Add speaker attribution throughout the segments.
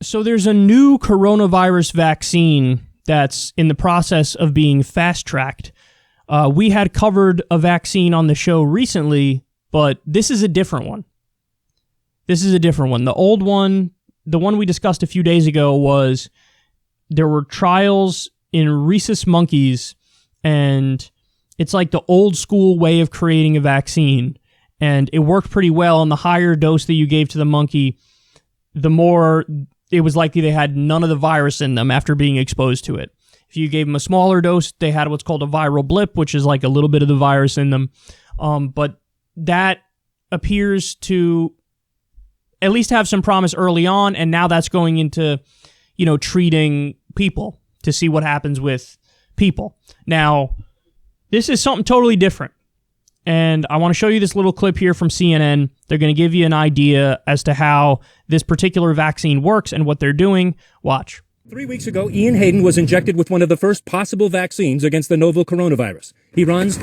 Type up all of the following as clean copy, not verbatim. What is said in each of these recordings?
Speaker 1: So there's a new coronavirus vaccine that's in the process of being fast-tracked. We had covered a vaccine on the show recently, but this is a different one. The old one, the one we discussed a few days ago, was there were trials in rhesus monkeys, and it's like the old school way of creating a vaccine, and it worked pretty well. And the higher dose that you gave to the monkey, the more it was likely they had none of the virus in them after being exposed to it. If you gave them a smaller dose, they had what's called a viral blip, which is like a little bit of the virus in them. But that appears to at least have some promise early on, and now that's going into, treating people to see what happens with people. Now, this is something totally different, and I want to show you this little clip here from CNN. They're going to give you an idea as to how this particular vaccine works and what they're doing. Watch.
Speaker 2: 3 weeks ago, Ian Hayden was injected with one of the first possible vaccines against the novel coronavirus. He runs,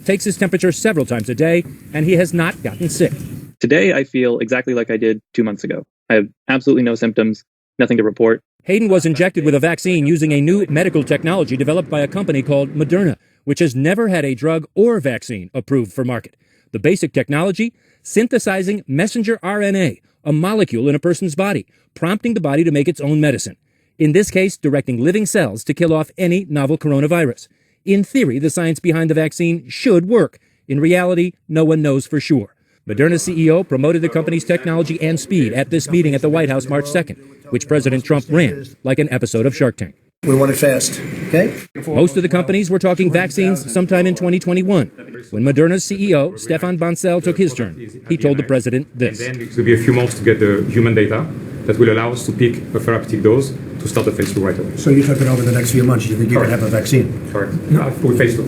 Speaker 2: takes his temperature several times a day, and he has not gotten sick.
Speaker 3: Today, I feel exactly like I did 2 months ago. I have absolutely no symptoms, nothing to report.
Speaker 2: Hayden was injected with a vaccine using a new medical technology developed by a company called Moderna, which has never had a drug or vaccine approved for market. The basic technology, synthesizing messenger RNA, a molecule in a person's body, prompting the body to make its own medicine. In this case, directing living cells to kill off any novel coronavirus. In theory, the science behind the vaccine should work. In reality, no one knows for sure. Moderna's CEO promoted the company's technology and speed at this meeting at the White House March 2nd, which President Trump ran like an episode of Shark Tank.
Speaker 4: We want it fast, okay?
Speaker 2: Most of the companies were talking vaccines sometime in 2021. When Moderna's CEO, Stefan Bancel, took his turn, he told the president this.
Speaker 5: And then it will be a few months to get the human data that will allow us to pick a therapeutic dose to start the phase 2 right away.
Speaker 4: So you're talking over the next few months, you think you're going to have a vaccine?
Speaker 5: Correct. No, with phase 2.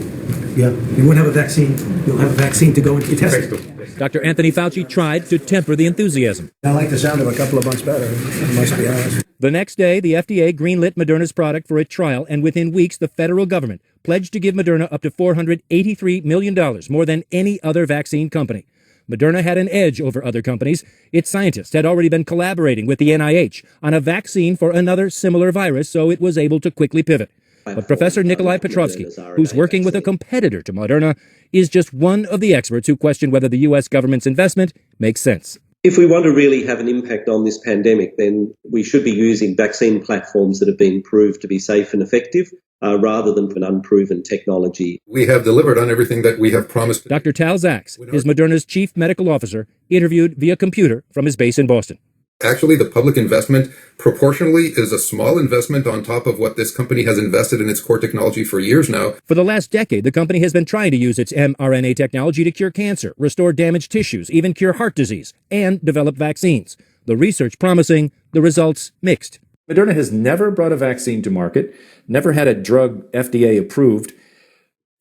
Speaker 4: Yeah, you won't have a vaccine, you'll have a vaccine to go into testing.
Speaker 5: Phase 2.
Speaker 2: Dr. Anthony Fauci tried to temper the enthusiasm.
Speaker 4: I like the sound of a couple of months better, I must be honest.
Speaker 2: The next day, the FDA greenlit Moderna's product for a trial, and within weeks, the federal government pledged to give Moderna up to $483 million, more than any other vaccine company. Moderna had an edge over other companies. Its scientists had already been collaborating with the NIH on a vaccine for another similar virus, so it was able to quickly pivot. But Professor Nikolai Petrovsky, who's working with a competitor to Moderna, is just one of the experts who question whether the U.S. government's investment makes sense.
Speaker 6: If we want to really have an impact on this pandemic, then we should be using vaccine platforms that have been proved to be safe and effective, rather than an unproven technology.
Speaker 7: We have delivered on everything that we have promised.
Speaker 2: Dr. Tal Zaks is Moderna's chief medical officer, interviewed via computer from his base in Boston.
Speaker 7: Actually, the public investment proportionally is a small investment on top of what this company has invested in its core technology for years now.
Speaker 2: For the last decade, the company has been trying to use its mRNA technology to cure cancer, restore damaged tissues, even cure heart disease, and develop vaccines. The research promising, the results mixed.
Speaker 8: Moderna has never brought a vaccine to market, never had a drug FDA approved,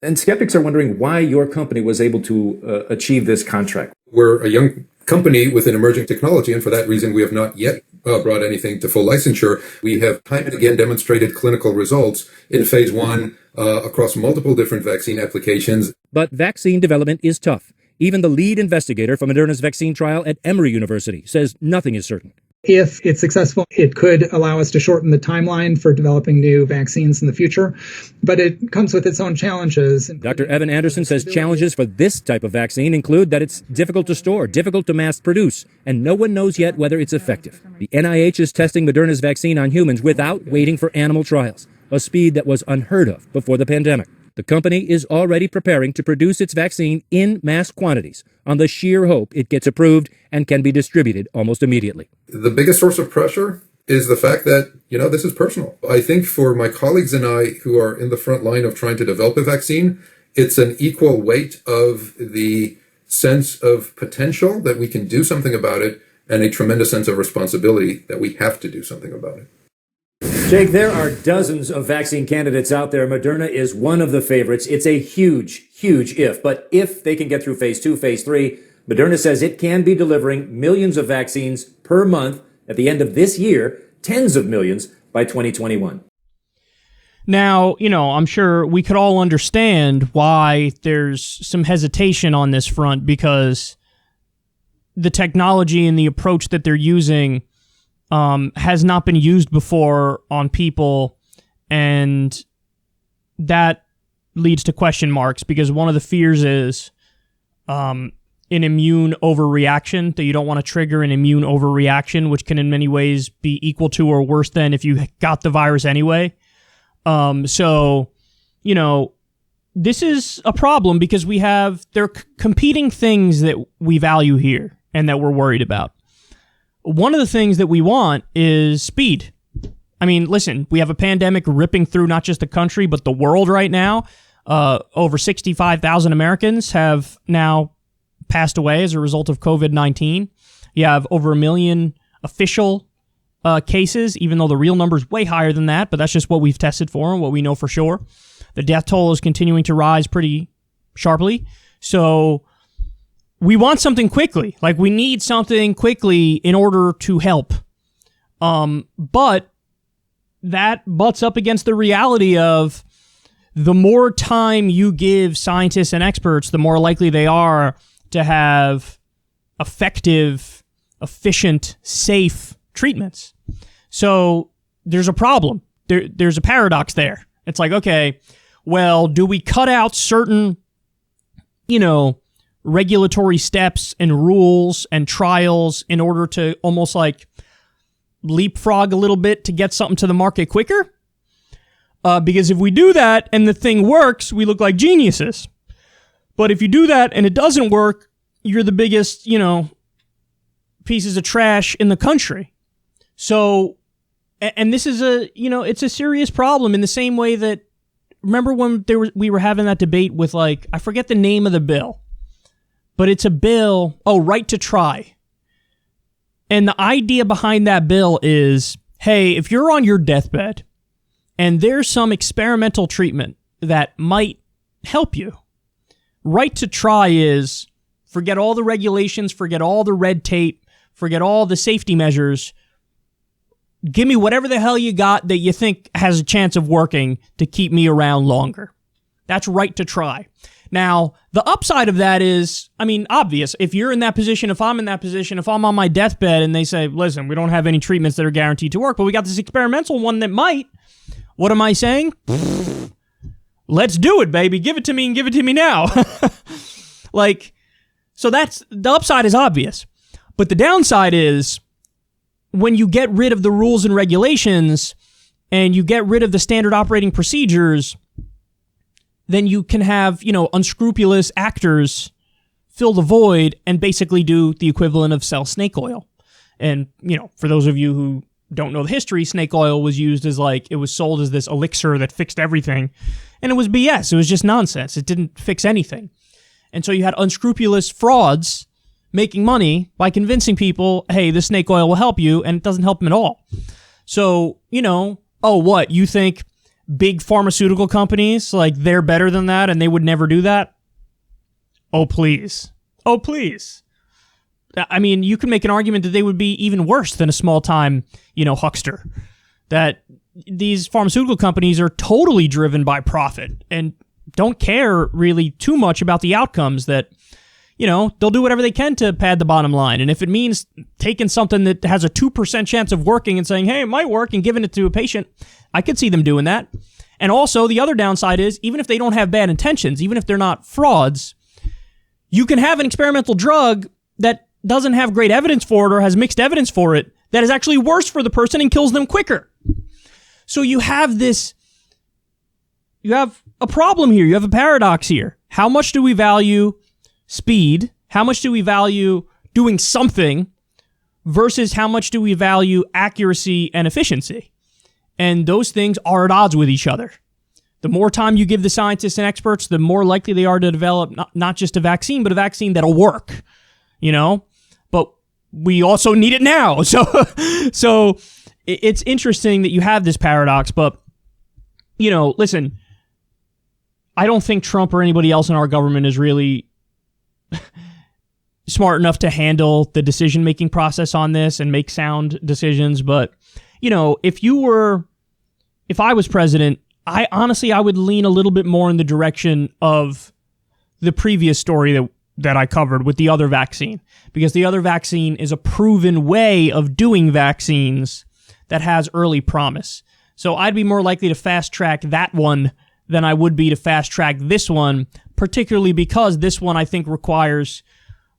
Speaker 8: and skeptics are wondering why your company was able to achieve this contract.
Speaker 7: We're a young company with an emerging technology, and for that reason, we have not yet brought anything to full licensure. We have time and again demonstrated clinical results in phase 1 across multiple different vaccine applications.
Speaker 2: But vaccine development is tough. Even the lead investigator for Moderna's vaccine trial at Emory University says nothing is certain.
Speaker 9: If it's successful, it could allow us to shorten the timeline for developing new vaccines in the future, but it comes with its own challenges.
Speaker 2: Dr. Evan Anderson says challenges for this type of vaccine include that it's difficult to store, difficult to mass produce, and no one knows yet whether it's effective. The NIH is testing Moderna's vaccine on humans without waiting for animal trials, a speed that was unheard of before the pandemic. The company is already preparing to produce its vaccine in mass quantities on the sheer hope it gets approved and can be distributed almost immediately.
Speaker 7: The biggest source of pressure is the fact that, this is personal. I think for my colleagues and I who are in the front line of trying to develop a vaccine, it's an equal weight of the sense of potential that we can do something about it and a tremendous sense of responsibility that we have to do something about it.
Speaker 8: Jake, there are dozens of vaccine candidates out there. Moderna is one of the favorites. It's a huge, huge if. But if they can get through phase 2, phase 3, Moderna says it can be delivering millions of vaccines per month at the end of this year, tens of millions by 2021.
Speaker 1: Now, I'm sure we could all understand why there's some hesitation on this front, because the technology and the approach that they're using has not been used before on people, and that leads to question marks because one of the fears is an immune overreaction, that you don't want to trigger an immune overreaction, which can in many ways be equal to or worse than if you got the virus anyway. So, you know, this is a problem because there are competing things that we value here and that we're worried about. One of the things that we want is speed. I mean, listen, we have a pandemic ripping through not just the country, but the world right now. Over 65,000 Americans have now passed away as a result of COVID-19. You have over 1 million official cases, even though the real number is way higher than that, but that's just what we've tested for and what we know for sure. The death toll is continuing to rise pretty sharply. So we want something quickly. Like, we need something quickly in order to help. But that butts up against the reality of the more time you give scientists and experts, the more likely they are to have effective, efficient, safe treatments. So there's a problem. There's a paradox there. It's like, okay, well, do we cut out certain, regulatory steps and rules and trials in order to almost like leapfrog a little bit to get something to the market quicker? Because if we do that and the thing works, we look like geniuses. But if you do that and it doesn't work, you're the biggest, pieces of trash in the country. So, and this is it's a serious problem in the same way that, remember when we were having that debate with, like, I forget the name of the bill, but it's a bill, right to try. And the idea behind that bill is, hey, if you're on your deathbed and there's some experimental treatment that might help you, right to try is forget all the regulations, forget all the red tape, forget all the safety measures. Give me whatever the hell you got that you think has a chance of working to keep me around longer. That's right to try. Now, the upside of that is, obvious. If you're in that position, if I'm in that position, if I'm on my deathbed and they say, listen, we don't have any treatments that are guaranteed to work, but we got this experimental one that might, what am I saying? Let's do it, baby. Give it to me and give it to me now. So that's, the upside is obvious. But the downside is, when you get rid of the rules and regulations and you get rid of the standard operating procedures, then you can have, unscrupulous actors fill the void and basically do the equivalent of sell snake oil. And, for those of you who don't know the history, snake oil was used as it was sold as this elixir that fixed everything. And it was BS. It was just nonsense. It didn't fix anything. And so you had unscrupulous frauds making money by convincing people, hey, this snake oil will help you, and it doesn't help them at all. So, what? You think big pharmaceutical companies, they're better than that and they would never do that? Oh, please. Oh, please. You can make an argument that they would be even worse than a small-time, huckster. That these pharmaceutical companies are totally driven by profit and don't care really too much about the outcomes. That they'll do whatever they can to pad the bottom line. And if it means taking something that has a 2% chance of working and saying, hey, it might work, and giving it to a patient, I could see them doing that. And also, the other downside is, even if they don't have bad intentions, even if they're not frauds, you can have an experimental drug that doesn't have great evidence for it or has mixed evidence for it that is actually worse for the person and kills them quicker. So you have a problem here. You have a paradox here. How much do we value speed? How much do we value doing something versus how much do we value accuracy and efficiency? And those things are at odds with each other. The more time you give the scientists and experts, the more likely they are to develop not just a vaccine, but a vaccine that'll work, But we also need it now. So it's interesting that you have this paradox, but, listen, I don't think Trump or anybody else in our government is really smart enough to handle the decision-making process on this and make sound decisions. But, if I was president, I would lean a little bit more in the direction of the previous story that that I covered with the other vaccine, because the other vaccine is a proven way of doing vaccines that has early promise. So I'd be more likely to fast track that one than I would be to fast track this one, particularly because this one I think requires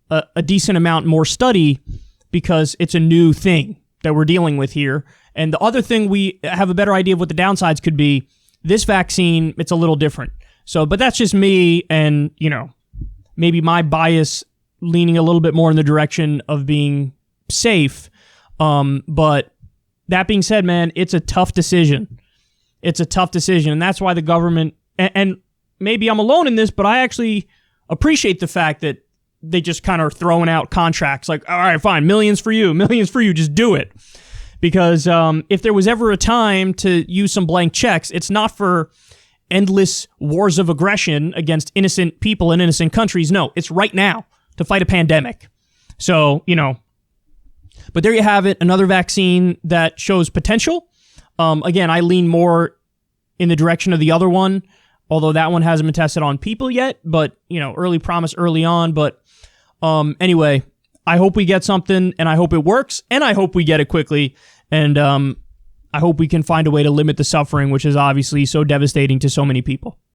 Speaker 1: a decent amount more study because it's a new thing that we're dealing with here. And the other thing, we have a better idea of what the downsides could be. This vaccine, it's a little different. So, but that's just me and, maybe my bias leaning a little bit more in the direction of being safe. But that being said, man, it's a tough decision. It's a tough decision. And that's why the government, and maybe I'm alone in this, but I actually appreciate the fact that they just kind of throwing out contracts like, all right, fine, millions for you, just do it. Because if there was ever a time to use some blank checks, it's not for endless wars of aggression against innocent people in innocent countries. No, it's right now to fight a pandemic. So, but there you have it, another vaccine that shows potential. Again, I lean more in the direction of the other one, although that one hasn't been tested on people yet, but, early promise early on. But anyway, I hope we get something, and I hope it works, and I hope we get it quickly. And I hope we can find a way to limit the suffering, which is obviously so devastating to so many people.